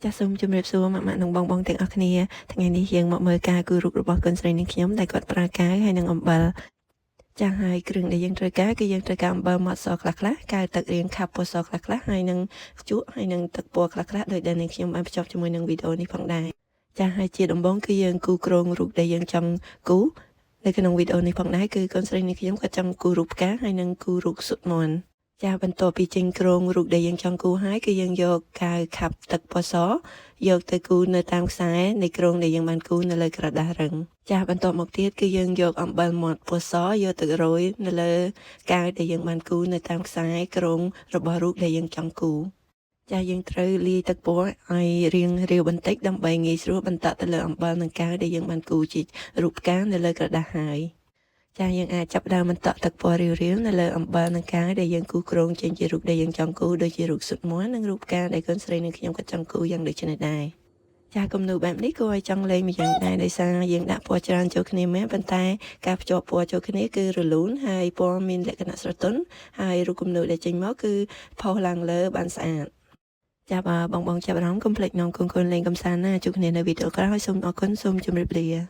ចាសសូមជម្រាបសួរម៉ាក់ៗនិងបងៗទាំងអស់គ្នាថ្ងៃនេះយើងមកមើលការគូររូបរបស់កូនស្រីនាងខ្ញុំដែលគាត់ប្រើកាវហើយនិងអំបិលចាស់ហើយគ្រឿងដែលយើងត្រូវការគឺយើងត្រូវការអំបិលម៉ត់សខ្លះៗកាវទឹករាងខាប់ពណ៌សខ្លះៗហើយនិងជក់ហើយនិងទឹកពណ៌ខ្លះៗដោយដែលនាងខ្ញុំបានភ្ជាប់ជាមួយនឹងវីដេអូនេះផងដែរចាស់ហើយជាដំបូងគឺយើងគូរគ្រោងរូបដែលយើងចង់គូរនៅក្នុងវីដេអូនេះផងដែរគឺកូនស្រីនាងខ្ញុំក៏ចង់គូររូបផ្កាហើយនិងគូររូបស៊ុតមាន់ចាបន្ទាប់ពីចេញគ្រោងរូបដែលយើងចង់គូរហើយគឺយើងយកកាវខាប់ទឹកពណ៌សយកទៅគូរនៅតាមខ្សែនៃគ្រោងដែលយើងបានគូរនៅលើក្រដាសរឹងចាបន្ទាប់មកទៀតគឺយើងយកអំបិលម៉ត់ពណ៌សយកទៅរោយនៅលើកាវដែលយើងបានគូរនៅតាមខ្សែគ្រោងរបស់រូបដែលយើងចង់គូរចាយើងត្រូវលាយទឹកពណ៌ឲ្យរាងរាវបន្តិចដើម្បីងាយស្រួលបន្តទៅលើអំបិលនិងកាវដែលយើងបានគូរជារូបផ្កានៅលើក្រដាសហើយចាយើងអាចចាប់ផ្ដើមបន្តទឹកពណ៌រាវៗនៅលើអំបិលនិងកាវដែលយើងគូរគ្រោងចេញជារូបដែលយើងចង់គូរដូចជារូបស៊ុតមាន់និងរូបផ្កាដែលកូនស្រីនឹងខ្ញុំក៏ចង់គូរយ៉ាងដូចនេះដែរចាគំនូរបែបនេះគួរឲ្យចង់លេងមួយយ៉ាងដែរដោយសារយើងដាក់ពណ៌ច្រើនចូលគ្នាមែនប៉ុន្តែការភ្ជាប់ពណ៌ចូលគ្នាគឺរលូនហើយពណ៌មានលក្ខណៈស្រទន់ហើយរូបគំនូរដែលចេញមកគឺផុសឡើងលើបានស្អាតចាបើបងចាប់អារម្មណ៍កុំភ្លេចនាំកូនៗលេងកម្សាន្តណាជួបគ្នានៅវីដេអូក្រោយសូមអរគុណសូមជម្រាបលា